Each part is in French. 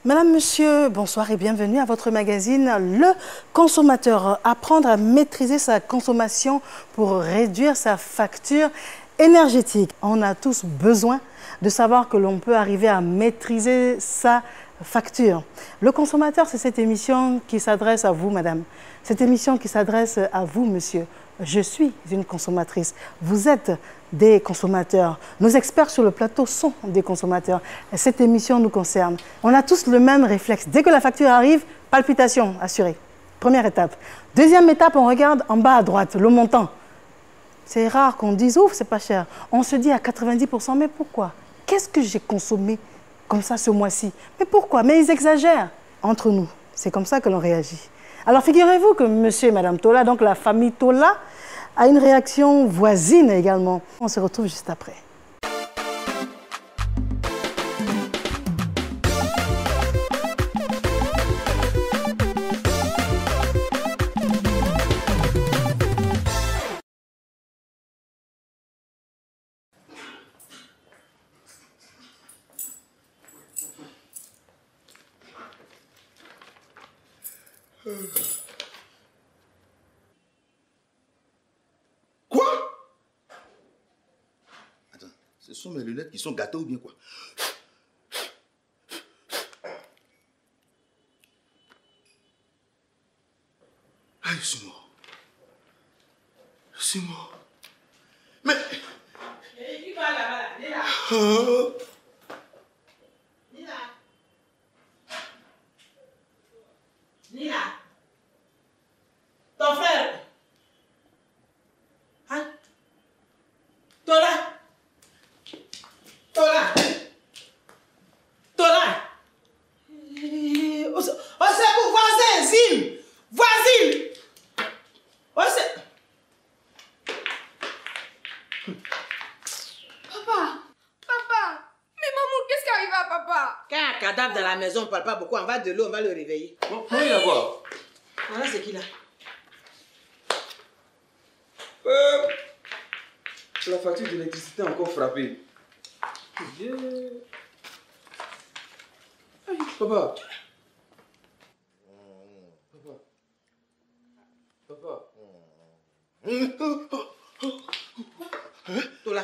Madame, monsieur, bonsoir et bienvenue à votre magazine Le Consommateur. Apprendre à maîtriser sa consommation pour réduire sa facture énergétique. On a tous besoin de savoir que l'on peut arriver à maîtriser sa facture. Le Consommateur, c'est cette émission qui s'adresse à vous, madame. Cette émission qui s'adresse à vous, monsieur. Je suis une consommatrice. Vous êtes des consommateurs. Nos experts sur le plateau sont des consommateurs. Et cette émission nous concerne. On a tous le même réflexe. Dès que la facture arrive, palpitation assurée. Première étape. Deuxième étape, on regarde en bas à droite, le montant. C'est rare qu'on dise, ouf, c'est pas cher. On se dit à 90%, mais pourquoi? Qu'est-ce que j'ai consommé comme ça ce mois-ci? Mais pourquoi? Mais ils exagèrent. Entre nous, c'est comme ça que l'on réagit. Alors figurez-vous que monsieur et madame Tola, donc la famille Tola, a une réaction voisine également. On se retrouve juste après. Quoi? Attends, ce sont mes lunettes qui sont gâtées ou bien quoi? Ah, je suis mort. Je suis mort. Mais... Qui va là-bas? Nina. Nina. Ton frère. Hein? Tola. Tola. Tola. On sait pour voisin, Zine. Voisine. On sait. Papa. Mais maman, qu'est-ce qui arrive à papa? Quand il y a un cadavre dans la maison, on ne parle pas beaucoup. On va de l'eau, on va le réveiller. Bon, comment il va voir? Voilà, c'est qui là? La facture d'électricité a encore frappé. Aïe, papa. Papa. Tola,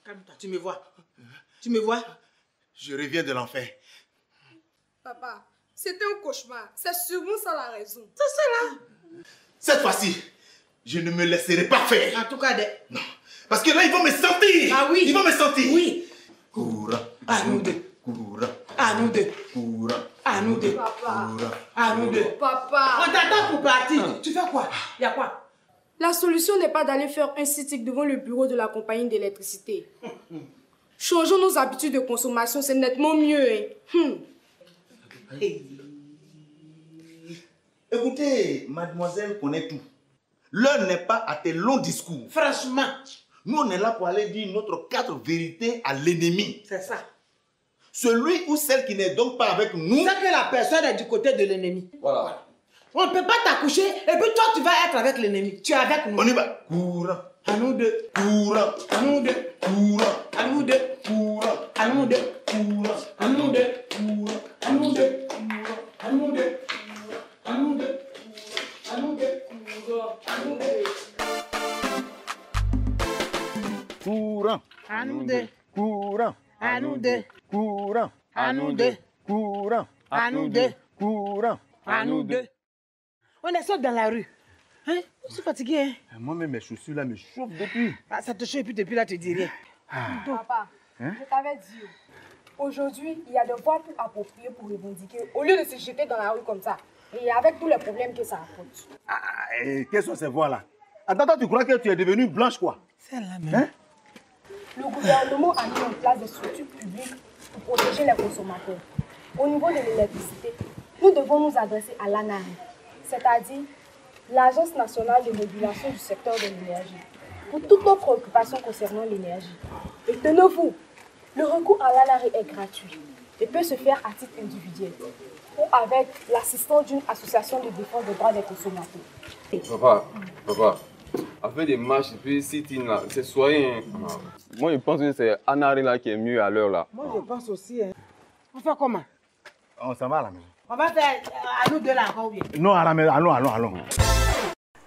calme-toi, tu me vois? Tu me vois? Je reviens de l'enfer. Papa, c'était un cauchemar. C'est sûrement ça la raison. C'est ça là. Cette fois-ci, je ne me laisserai pas faire. En tout cas, Non. Parce que là, ils vont me sentir. Ah oui. Ils vont me sentir. Oui. Courant. À nous deux. Courant. À nous deux. Courant. À nous deux. Papa. Courant. À nous deux. Papa. On t'attend pour partir. Tu fais quoi? Il y a quoi? La solution n'est pas d'aller faire un sitting devant le bureau de la compagnie d'électricité. Changeons nos habitudes de consommation, c'est nettement mieux. Hein. Écoutez, mademoiselle connaît tout. L'heure n'est pas à tes longs discours. Franchement. Nous, on est là pour aller dire notre 4 vérités à l'ennemi. C'est ça. Celui ou celle qui n'est donc pas avec nous... C'est que la personne est du côté de l'ennemi. Voilà. On ne peut pas t'accoucher et puis toi, tu vas être avec l'ennemi. Tu es avec nous. On y va. Courant. À nous deux. Courant. À nous deux. Courant. À nous deux. Courant. À nous deux. Courant. À nous deux. Courant. À nous deux. À nous deux. À nous deux. À nous deux. À nous deux. Courant. À nous deux. Courant. À nous deux. Courant. À nous deux. Courant. À nous deux. Courant. À nous deux. On est sortis dans la rue. Hein? Je suis fatigué. Hein? Moi-même, mes chaussures là me chauffent depuis. Ah, ça te chauffe et puis depuis là, tu dis rien. Papa, je t'avais dit, aujourd'hui, il y a des voies plus appropriées pour revendiquer, au lieu de se jeter dans la rue comme ça. Et avec tous les problèmes que ça apporte. Et quelles sont ces voix-là? Attends, tu crois que tu es devenue blanche quoi? Celle-là même. Hein? Le gouvernement a mis en place des structures publiques pour protéger les consommateurs. Au niveau de l'électricité, nous devons nous adresser à l'ANARI, c'est-à-dire l'Agence nationale de régulation du secteur de l'énergie, pour toutes nos préoccupations concernant l'énergie. Et tenez-vous, le recours à l'ANARI est gratuit et peut se faire à titre individuel ou avec l'assistance d'une association de défense des droits des consommateurs. Papa, afin des marches et puis sit-in là, c'est soyez. Moi je pense que c'est Anari là qui est mieux à l'heure là. Moi je pense aussi. Hein. On fait comment? On s'en va à la maison. On va faire à nous deux là encore ou bien? Non, à la maison, allons.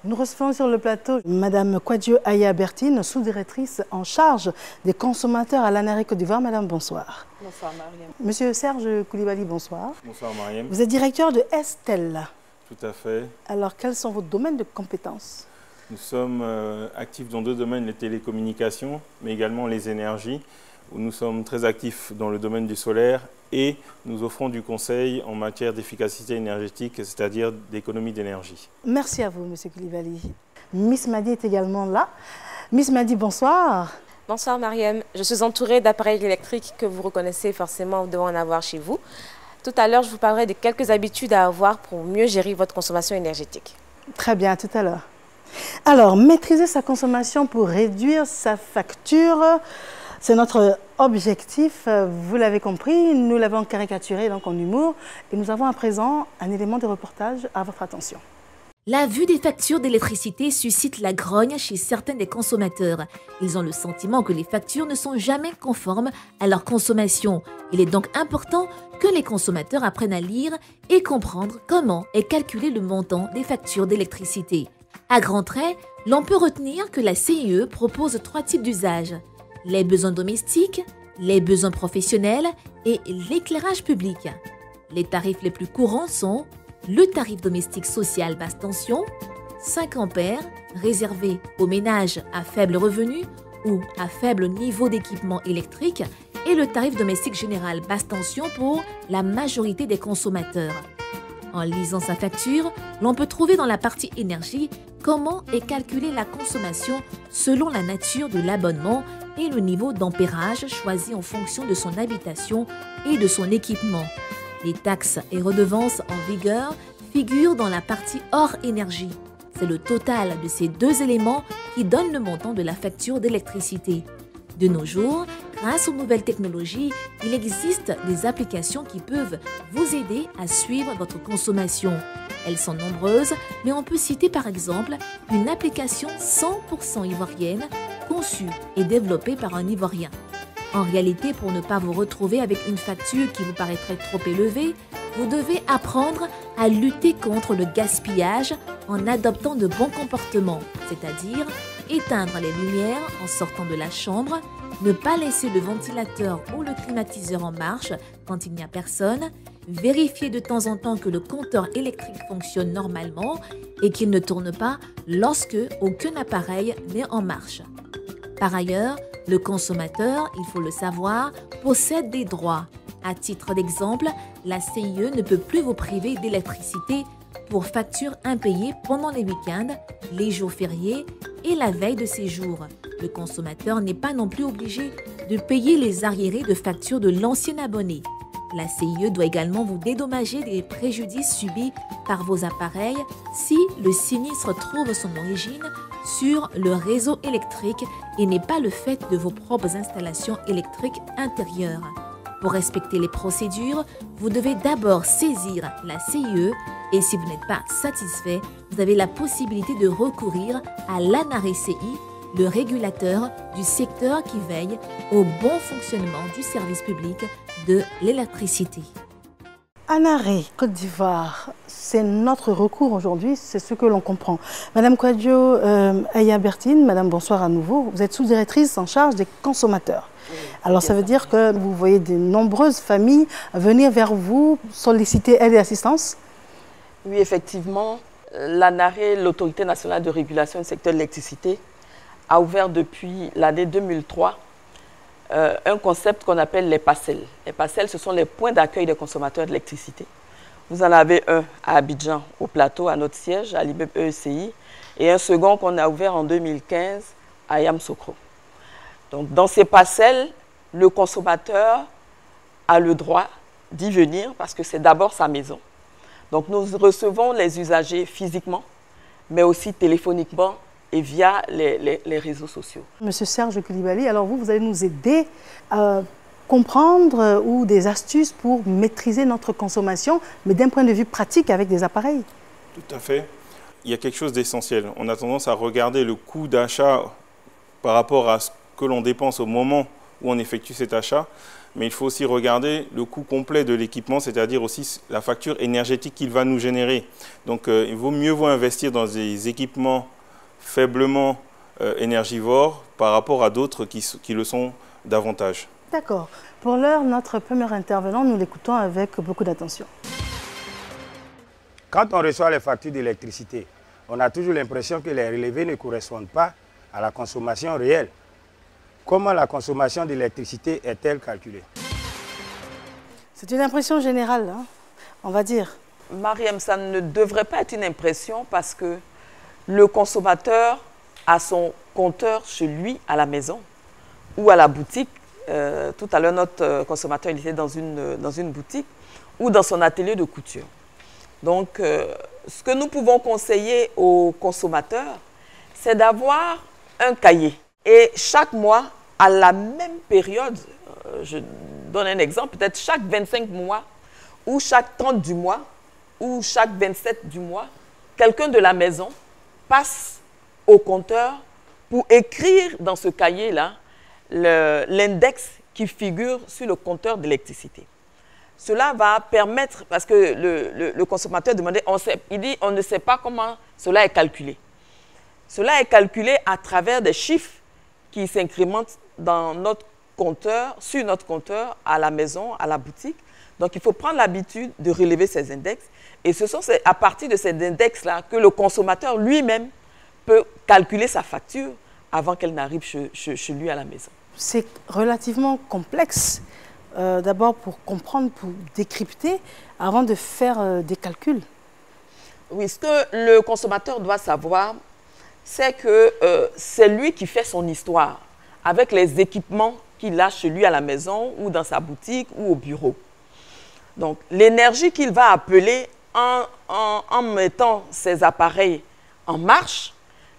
Nous recevons sur le plateau Madame Kwadjo Aya Bertine, sous-directrice en charge des consommateurs à l'ANARE Côte d'Ivoire. Madame, bonsoir. Bonsoir Mariam. Monsieur Serge Koulibaly, bonsoir. Bonsoir Mariam. Vous êtes directeur de Estelle. Tout à fait. Alors, quels sont vos domaines de compétences? Nous sommes actifs dans deux domaines, les télécommunications, mais également les énergies, où nous sommes très actifs dans le domaine du solaire et nous offrons du conseil en matière d'efficacité énergétique, c'est-à-dire d'économie d'énergie. Merci à vous, Monsieur Koulibaly. Miss Madi est également là. Miss Madi, bonsoir. Bonsoir Mariam. Je suis entourée d'appareils électriques que vous reconnaissez forcément, vous devez en avoir chez vous. Tout à l'heure, je vous parlerai de quelques habitudes à avoir pour mieux gérer votre consommation énergétique. Très bien, à tout à l'heure. Alors, maîtriser sa consommation pour réduire sa facture, c'est notre objectif. Vous l'avez compris, nous l'avons caricaturé donc en humour et nous avons à présent un élément de reportage à votre attention. La vue des factures d'électricité suscite la grogne chez certains des consommateurs. Ils ont le sentiment que les factures ne sont jamais conformes à leur consommation. Il est donc important que les consommateurs apprennent à lire et comprendre comment est calculé le montant des factures d'électricité. À grands traits, l'on peut retenir que la CIE propose 3 types d'usages: les besoins domestiques, les besoins professionnels et l'éclairage public. Les tarifs les plus courants sont le tarif domestique social basse tension, 5 ampères, réservé aux ménages à faible revenu ou à faible niveau d'équipement électrique, et le tarif domestique général basse tension pour la majorité des consommateurs. En lisant sa facture, l'on peut trouver dans la partie énergie comment est calculée la consommation selon la nature de l'abonnement et le niveau d'ampérage choisi en fonction de son habitation et de son équipement. Les taxes et redevances en vigueur figurent dans la partie hors énergie. C'est le total de ces deux éléments qui donne le montant de la facture d'électricité. De nos jours, grâce aux nouvelles technologies, il existe des applications qui peuvent vous aider à suivre votre consommation. Elles sont nombreuses, mais on peut citer par exemple une application 100% ivoirienne conçue et développée par un Ivoirien. En réalité, pour ne pas vous retrouver avec une facture qui vous paraîtrait trop élevée, vous devez apprendre à lutter contre le gaspillage en adoptant de bons comportements, c'est-à-dire éteindre les lumières en sortant de la chambre, ne pas laisser le ventilateur ou le climatiseur en marche quand il n'y a personne, vérifier de temps en temps que le compteur électrique fonctionne normalement et qu'il ne tourne pas lorsque aucun appareil n'est en marche. Par ailleurs, le consommateur, il faut le savoir, possède des droits. À titre d'exemple, la CIE ne peut plus vous priver d'électricité pour factures impayées pendant les week-ends, les jours fériés et la veille de séjour. Le consommateur n'est pas non plus obligé de payer les arriérés de factures de l'ancien abonné. La CIE doit également vous dédommager des préjudices subis par vos appareils si le sinistre trouve son origine sur le réseau électrique et n'est pas le fait de vos propres installations électriques intérieures. Pour respecter les procédures, vous devez d'abord saisir la CIE et si vous n'êtes pas satisfait, vous avez la possibilité de recourir à l'ANARE-CI, le régulateur du secteur qui veille au bon fonctionnement du service public de l'électricité. ANARE Côte d'Ivoire, c'est notre recours aujourd'hui, c'est ce que l'on comprend. Madame Kwadjo Aya Bertine, Madame, bonsoir à nouveau. Vous êtes sous-directrice en charge des consommateurs. Alors ça veut dire que vous voyez de nombreuses familles venir vers vous solliciter aide et assistance? Oui, effectivement, l'ANARE, l'Autorité nationale de régulation du secteur de l'électricité, a ouvert depuis l'année 2003 un concept qu'on appelle les PACEL. Les PACEL, ce sont les points d'accueil des consommateurs d'électricité. Vous en avez un à Abidjan, au plateau, à notre siège, à l'immeuble EECI, et un second qu'on a ouvert en 2015 à Yamoussoukro. Donc, dans ces PACEL, le consommateur a le droit d'y venir parce que c'est d'abord sa maison. Donc, nous recevons les usagers physiquement, mais aussi téléphoniquement et via les réseaux sociaux. Monsieur Serge Koulibaly, alors vous allez nous aider à comprendre ou des astuces pour maîtriser notre consommation, mais d'un point de vue pratique avec des appareils. Tout à fait. Il y a quelque chose d'essentiel. On a tendance à regarder le coût d'achat par rapport à ce que l'on dépense au moment où on effectue cet achat. Mais il faut aussi regarder le coût complet de l'équipement, c'est-à-dire aussi la facture énergétique qu'il va nous générer. Donc il vaut mieux investir dans des équipements faiblement énergivores par rapport à d'autres qui le sont davantage. D'accord. Pour l'heure, notre premier intervenant, nous l'écoutons avec beaucoup d'attention. Quand on reçoit les factures d'électricité, on a toujours l'impression que les relevés ne correspondent pas à la consommation réelle. Comment la consommation d'électricité est-elle calculée? C'est une impression générale, hein, on va dire. Mariam, ça ne devrait pas être une impression parce que le consommateur a son compteur chez lui à la maison ou à la boutique. Tout à l'heure, notre consommateur il était dans une boutique ou dans son atelier de couture. Donc, ce que nous pouvons conseiller aux consommateurs, c'est d'avoir un cahier. Et chaque mois, à la même période, je donne un exemple, peut-être chaque 25 mois, ou chaque 30 du mois, ou chaque 27 du mois, quelqu'un de la maison passe au compteur pour écrire dans ce cahier-là l'index qui figure sur le compteur d'électricité. Cela va permettre, parce que le consommateur demandait, il dit on ne sait pas comment cela est calculé. Cela est calculé à travers des chiffres qui s'incrémentent dans notre compteur, sur notre compteur, à la maison, à la boutique. Donc, il faut prendre l'habitude de relever ces index. Et ce sont à partir de ces index-là que le consommateur lui-même peut calculer sa facture avant qu'elle n'arrive chez lui à la maison. C'est relativement complexe, d'abord pour comprendre, pour décrypter, avant de faire des calculs. Oui, ce que le consommateur doit savoir, c'est que c'est lui qui fait son histoire avec les équipements qu'il a chez lui à la maison ou dans sa boutique ou au bureau. Donc, l'énergie qu'il va appeler en mettant ses appareils en marche,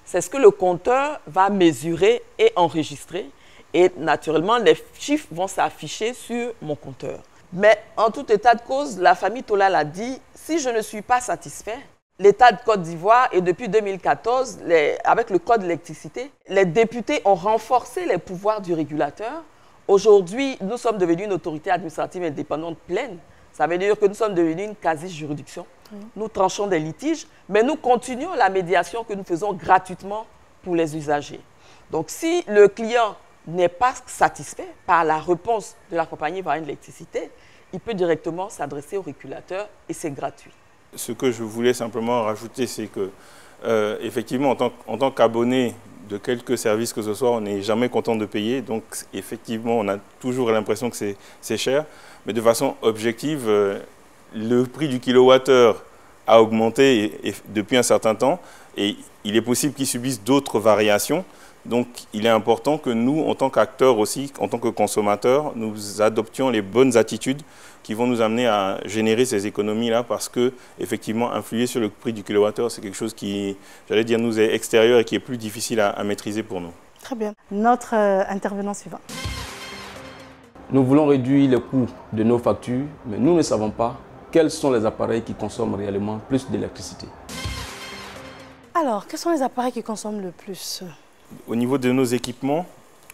c'est ce que le compteur va mesurer et enregistrer. Et naturellement, les chiffres vont s'afficher sur mon compteur. Mais en tout état de cause, la famille Tola l'a dit, si je ne suis pas satisfait, l'État de Côte d'Ivoire, et depuis 2014, avec le Code de l'électricité, les députés ont renforcé les pouvoirs du régulateur. Aujourd'hui, nous sommes devenus une autorité administrative indépendante pleine. Ça veut dire que nous sommes devenus une quasi-juridiction. Nous tranchons des litiges, mais nous continuons la médiation que nous faisons gratuitement pour les usagers. Donc, si le client n'est pas satisfait par la réponse de la compagnie ivoirienne de l'électricité, il peut directement s'adresser au régulateur et c'est gratuit. Ce que je voulais simplement rajouter, c'est que, effectivement, en tant qu'abonné de quelques services que ce soit, on n'est jamais content de payer. Donc, effectivement, on a toujours l'impression que c'est cher. Mais de façon objective, le prix du kilowattheure a augmenté depuis un certain temps et il est possible qu'il subisse d'autres variations. Donc, il est important que nous, en tant qu'acteurs aussi, en tant que consommateurs, nous adoptions les bonnes attitudes qui vont nous amener à générer ces économies-là parce que, effectivement, influer sur le prix du kilowattheure, c'est quelque chose qui, j'allais dire, nous est extérieur et qui est plus difficile à maîtriser pour nous. Très bien. Notre intervenant suivant. Nous voulons réduire le coût de nos factures, mais nous ne savons pas quels sont les appareils qui consomment réellement plus d'électricité. Alors, quels sont les appareils qui consomment le plus ? Au niveau de nos équipements,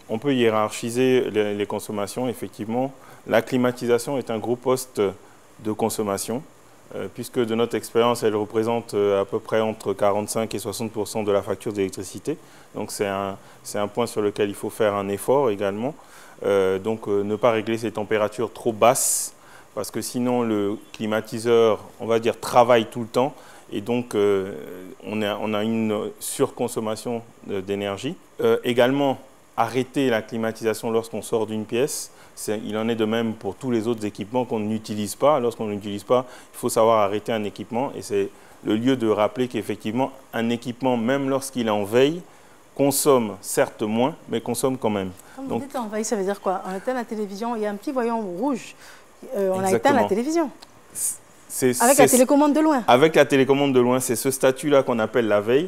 on peut hiérarchiser les consommations, effectivement. La climatisation est un gros poste de consommation, puisque de notre expérience, elle représente à peu près entre 45 et 60% de la facture d'électricité. Donc c'est un point sur lequel il faut faire un effort également. Donc ne pas régler ces températures trop basses, parce que sinon le climatiseur, on va dire, travaille tout le temps. Et donc, on a une surconsommation d'énergie. Également, arrêter la climatisation lorsqu'on sort d'une pièce. Il en est de même pour tous les autres équipements qu'on n'utilise pas. Lorsqu'on n'utilise pas, il faut savoir arrêter un équipement. Et c'est le lieu de rappeler qu'effectivement, un équipement, même lorsqu'il est en veille, consomme certes moins, mais consomme quand même. Quand vous dites en veille, ça veut dire quoi? On éteint la télévision, il y a un petit voyant rouge. On a éteint la télévision. Avec la télécommande de loin. Avec la télécommande de loin, c'est ce statut-là qu'on appelle la veille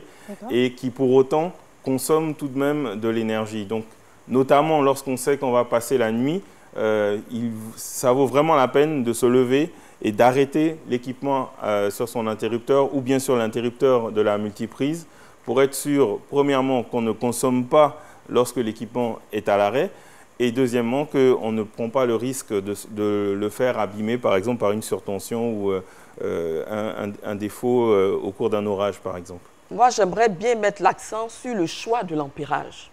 et qui pour autant consomme tout de même de l'énergie. Donc, notamment lorsqu'on sait qu'on va passer la nuit, ça vaut vraiment la peine de se lever et d'arrêter l'équipement sur son interrupteur ou bien sur l'interrupteur de la multiprise pour être sûr, premièrement, qu'on ne consomme pas lorsque l'équipement est à l'arrêt Et deuxièmement, qu'on ne prend pas le risque de le faire abîmer, par exemple, par une surtension ou un défaut au cours d'un orage, par exemple. Moi, j'aimerais bien mettre l'accent sur le choix de l'ampérage.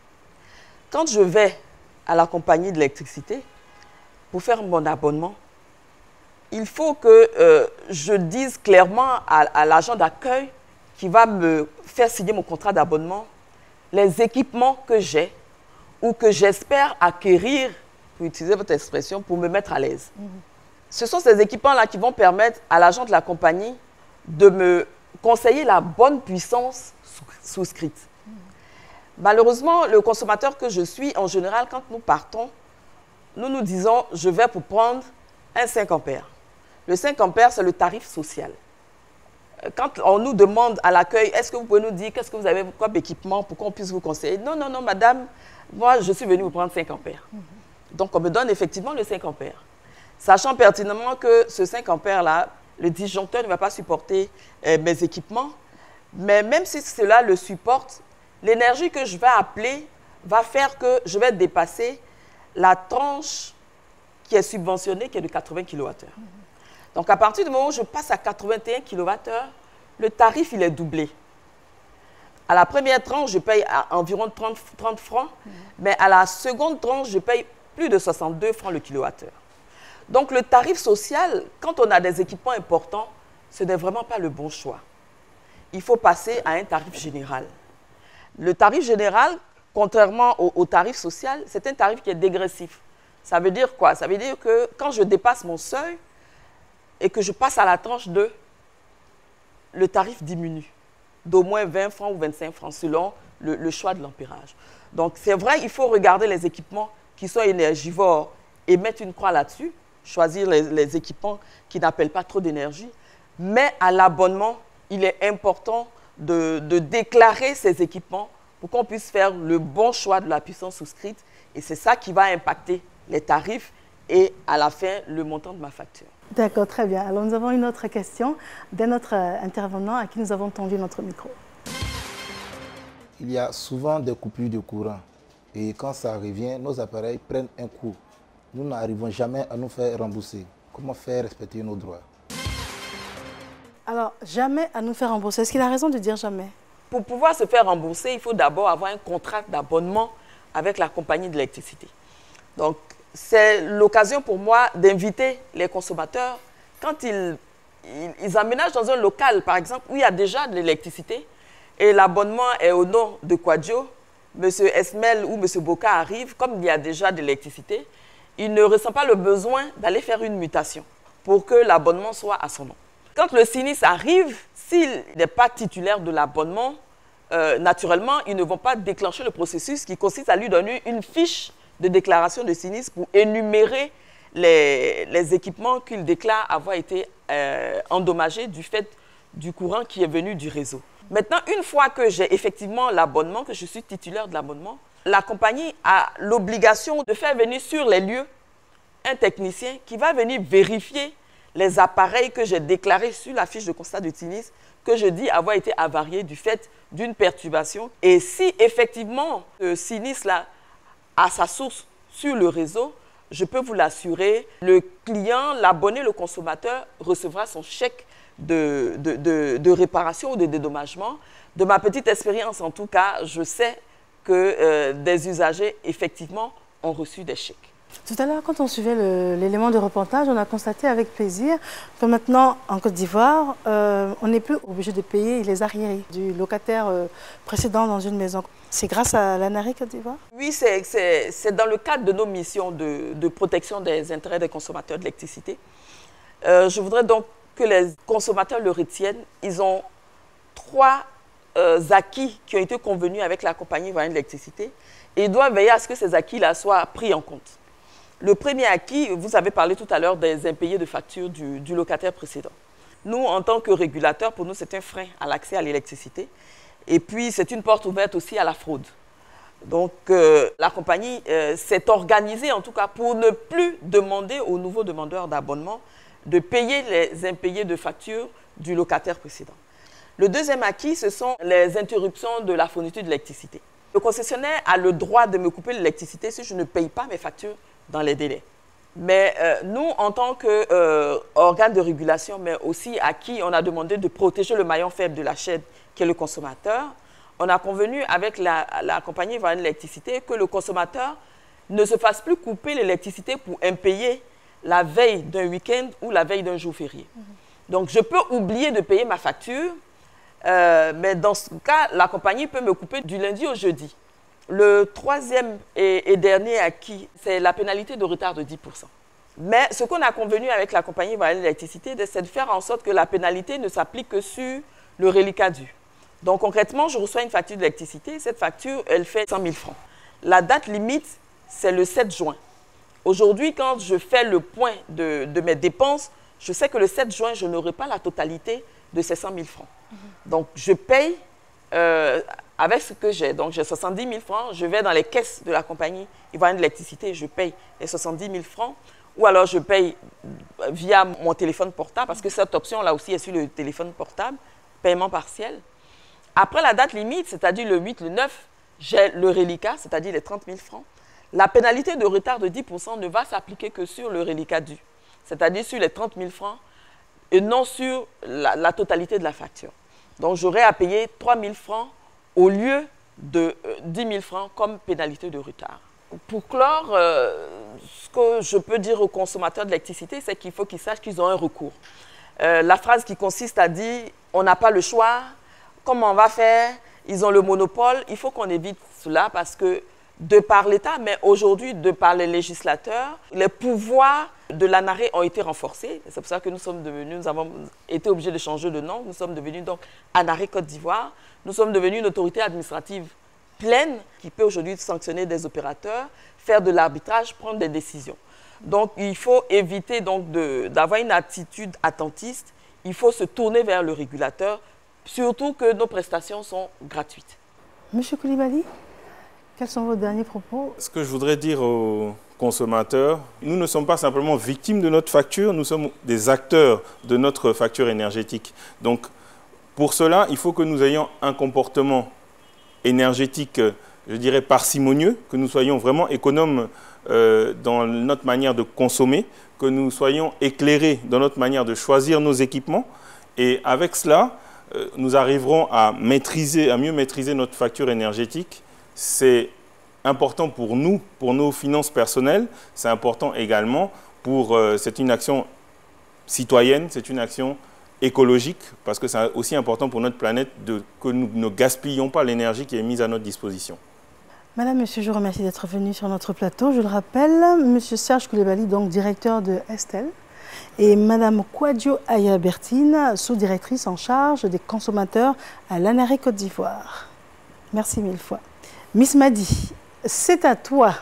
Quand je vais à la compagnie d'électricité pour faire mon abonnement, il faut que je dise clairement à l'agent d'accueil qui va me faire signer mon contrat d'abonnement les équipements que j'ai ou que j'espère acquérir, pour utiliser votre expression, pour me mettre à l'aise. Ce sont ces équipements-là qui vont permettre à l'agent de la compagnie de me conseiller la bonne puissance souscrite. Malheureusement, le consommateur que je suis, en général, quand nous partons, nous nous disons, je vais pour prendre un 5 ampères. Le 5 ampères, c'est le tarif social. Quand on nous demande à l'accueil, est-ce que vous pouvez nous dire qu'est-ce que vous avez comme équipement pour qu'on puisse vous conseiller? Non, non, non, madame, moi, je suis venue vous prendre 5 ampères. Donc, on me donne effectivement le 5 ampères. Sachant pertinemment que ce 5 ampères-là, le disjoncteur ne va pas supporter mes équipements. Mais même si cela le supporte, l'énergie que je vais appeler va faire que je vais dépasser la tranche qui est subventionnée, qui est de 80 kWh. Donc, à partir du moment où je passe à 81 kWh, le tarif, il est doublé. À la première tranche, je paye à environ 30 francs, mais à la seconde tranche, je paye plus de 62 francs le kilowattheure. Donc, le tarif social, quand on a des équipements importants, ce n'est vraiment pas le bon choix. Il faut passer à un tarif général. Le tarif général, contrairement au tarif social, c'est un tarif qui est dégressif. Ça veut dire quoi? Ça veut dire que quand je dépasse mon seuil et que je passe à la tranche 2, le tarif diminue d'au moins 20 francs ou 25 francs selon le choix de l'ampérage. Donc, c'est vrai, il faut regarder les équipements qui sont énergivores et mettre une croix là-dessus, choisir les équipements qui n'appellent pas trop d'énergie. Mais à l'abonnement, il est important de déclarer ces équipements pour qu'on puisse faire le bon choix de la puissance souscrite. Et c'est ça qui va impacter les tarifs et à la fin, le montant de ma facture. D'accord, très bien. Alors, nous avons une autre question d'un autre intervenant à qui nous avons tendu notre micro. Il y a souvent des coupures de courant et quand ça revient, nos appareils prennent un coup. Nous n'arrivons jamais à nous faire rembourser. Comment faire respecter nos droits? Alors, jamais à nous faire rembourser. Est-ce qu'il a raison de dire jamais? Pour pouvoir se faire rembourser, il faut d'abord avoir un contrat d'abonnement avec la compagnie d'électricité. Donc, c'est l'occasion pour moi d'inviter les consommateurs, quand ils aménagent dans un local, par exemple, où il y a déjà de l'électricité, et l'abonnement est au nom de Quadio, M. Esmel ou M. Boka arrive, comme il y a déjà de l'électricité, il ne ressent pas le besoin d'aller faire une mutation pour que l'abonnement soit à son nom. Quand le sinistre arrive, s'il n'est pas titulaire de l'abonnement, naturellement, ils ne vont pas déclencher le processus qui consiste à lui donner une fiche de déclaration de sinistre pour énumérer les équipements qu'il déclare avoir été endommagés du fait du courant qui est venu du réseau. Maintenant, une fois que j'ai effectivement l'abonnement, que je suis titulaire de l'abonnement, la compagnie a l'obligation de faire venir sur les lieux un technicien qui va venir vérifier les appareils que j'ai déclarés sur la fiche de constat de sinistre, que je dis avoir été avariés du fait d'une perturbation. Et si effectivement ce sinistre-là a sa source sur le réseau, je peux vous l'assurer, le client, l'abonné, le consommateur recevra son chèque de réparation ou de dédommagement. De ma petite expérience, en tout cas, je sais que des usagers, effectivement, ont reçu des chèques. Tout à l'heure, quand on suivait l'élément de reportage, on a constaté avec plaisir que maintenant, en Côte d'Ivoire, on n'est plus obligé de payer les arriérés du locataire précédent dans une maison. C'est grâce à l'ANARI Côte d'Ivoire? Oui, c'est dans le cadre de nos missions de protection des intérêts des consommateurs d'électricité. Je voudrais donc que les consommateurs le retiennent. Ils ont 3 acquis qui ont été convenus avec la compagnie ivoirienne d'électricité et ils doivent veiller à ce que ces acquis-là soient pris en compte. Le premier acquis, vous avez parlé tout à l'heure des impayés de factures du locataire précédent. Nous, en tant que régulateurs, pour nous, c'est un frein à l'accès à l'électricité. Et puis, c'est une porte ouverte aussi à la fraude. Donc, la compagnie s'est organisée, en tout cas, pour ne plus demander aux nouveaux demandeurs d'abonnement de payer les impayés de factures du locataire précédent. Le deuxième acquis, ce sont les interruptions de la fourniture d'électricité. Le concessionnaire a le droit de me couper l'électricité si je ne paye pas mes factures dans les délais. Mais nous, en tant qu'organe de régulation, mais aussi à qui on a demandé de protéger le maillon faible de la chaîne, qui est le consommateur, on a convenu avec la compagnie ivoirienne d'électricité que le consommateur ne se fasse plus couper l'électricité pour impayer la veille d'un week-end ou la veille d'un jour férié. Donc, je peux oublier de payer ma facture, mais dans ce cas, la compagnie peut me couper du lundi au jeudi. Le troisième et dernier acquis, c'est la pénalité de retard de 10%. Mais ce qu'on a convenu avec la compagnie ivoirienne d'électricité, c'est de faire en sorte que la pénalité ne s'applique que sur le reliquat dû. Donc, concrètement, je reçois une facture d'électricité. Cette facture, elle fait 100 000 francs. La date limite, c'est le 7 juin. Aujourd'hui, quand je fais le point de mes dépenses, je sais que le 7 juin, je n'aurai pas la totalité de ces 100 000 francs. Donc, je paye avec ce que j'ai. Donc, j'ai 70 000 francs. Je vais dans les caisses de la compagnie ivoirienne d'électricité et je paye les 70 000 francs. Ou alors, je paye via mon téléphone portable, parce que cette option-là aussi est sur le téléphone portable, paiement partiel. Après la date limite, c'est-à-dire le 8, le 9, j'ai le reliquat, c'est-à-dire les 30 000 francs. La pénalité de retard de 10% ne va s'appliquer que sur le reliquat dû, c'est-à-dire sur les 30 000 francs et non sur la totalité de la facture. Donc, j'aurai à payer 3 000 francs au lieu de 10 000 francs comme pénalité de retard. Pour clore, ce que je peux dire aux consommateurs d'électricité, c'est qu'il faut qu'ils sachent qu'ils ont un recours. La phrase qui consiste à dire « on n'a pas le choix », comment on va faire, ils ont le monopole, il faut qu'on évite cela parce que de par l'État, mais aujourd'hui de par les législateurs, les pouvoirs de l'ANARE ont été renforcés. C'est pour ça que nous avons été obligés de changer de nom. Nous sommes devenus donc ANARE Côte d'Ivoire. Nous sommes devenus une autorité administrative pleine qui peut aujourd'hui sanctionner des opérateurs, faire de l'arbitrage, prendre des décisions. Donc il faut éviter d'avoir une attitude attentiste. Il faut se tourner vers le régulateur, surtout que nos prestations sont gratuites. Monsieur Koulibaly, quels sont vos derniers propos? Ce que je voudrais dire aux consommateurs, nous ne sommes pas simplement victimes de notre facture, nous sommes des acteurs de notre facture énergétique. Donc, pour cela, il faut que nous ayons un comportement énergétique, je dirais, parcimonieux, que nous soyons vraiment économes dans notre manière de consommer, que nous soyons éclairés dans notre manière de choisir nos équipements. Et avec cela, nous arriverons à mieux maîtriser notre facture énergétique. C'est important pour nous, pour nos finances personnelles. C'est important également c'est une action citoyenne, c'est une action écologique, parce que c'est aussi important pour notre planète que nous ne gaspillons pas l'énergie qui est mise à notre disposition. Madame, monsieur, je vous remercie d'être venu sur notre plateau. Je le rappelle, monsieur Serge Koulibaly, donc directeur de Estelle, et madame Kouadio Ayabertine, sous-directrice en charge des consommateurs à l'ANARE Côte d'Ivoire. Merci mille fois. Miss Madi, c'est à toi.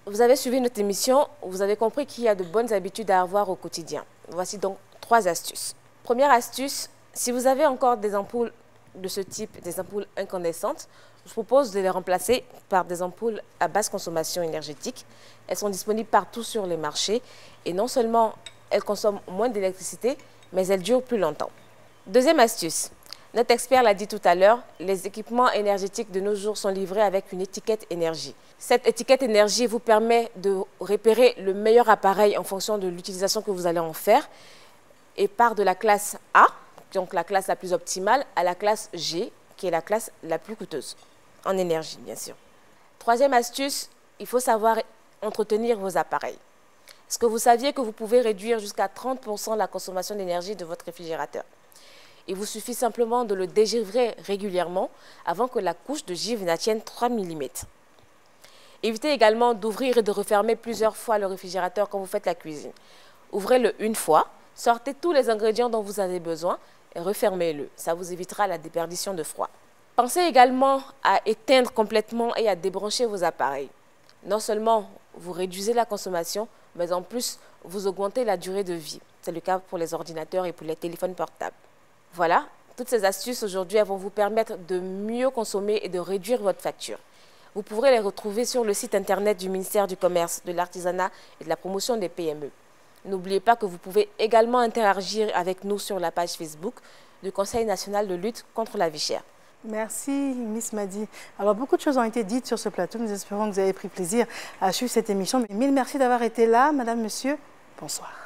Vous avez suivi notre émission, vous avez compris qu'il y a de bonnes habitudes à avoir au quotidien. Voici donc 3 astuces. Première astuce, si vous avez encore des ampoules de ce type, des ampoules incandescentes, je vous propose de les remplacer par des ampoules à basse consommation énergétique. Elles sont disponibles partout sur les marchés et non seulement elles consomment moins d'électricité, mais elles durent plus longtemps. Deuxième astuce, notre expert l'a dit tout à l'heure, les équipements énergétiques de nos jours sont livrés avec une étiquette énergie. Cette étiquette énergie vous permet de repérer le meilleur appareil en fonction de l'utilisation que vous allez en faire et part de la classe A, donc la classe la plus optimale, à la classe G, qui est la classe la plus coûteuse, en énergie bien sûr. Troisième astuce, il faut savoir entretenir vos appareils. Est-ce que vous saviez que vous pouvez réduire jusqu'à 30% la consommation d'énergie de votre réfrigérateur? Il vous suffit simplement de le dégivrer régulièrement avant que la couche de givre n'atteigne 3 mm. Évitez également d'ouvrir et de refermer plusieurs fois le réfrigérateur quand vous faites la cuisine. Ouvrez-le une fois, sortez tous les ingrédients dont vous avez besoin et refermez-le. Ça vous évitera la déperdition de froid. Pensez également à éteindre complètement et à débrancher vos appareils. Non seulement vous réduisez la consommation, mais en plus vous augmentez la durée de vie. C'est le cas pour les ordinateurs et pour les téléphones portables. Voilà, toutes ces astuces aujourd'hui vont vous permettre de mieux consommer et de réduire votre facture. Vous pourrez les retrouver sur le site internet du ministère du Commerce, de l'Artisanat et de la Promotion des PME. N'oubliez pas que vous pouvez également interagir avec nous sur la page Facebook du Conseil national de lutte contre la vie chère. Merci, Miss Madi. Alors, beaucoup de choses ont été dites sur ce plateau. Nous espérons que vous avez pris plaisir à suivre cette émission. Mille merci d'avoir été là, madame, monsieur. Bonsoir.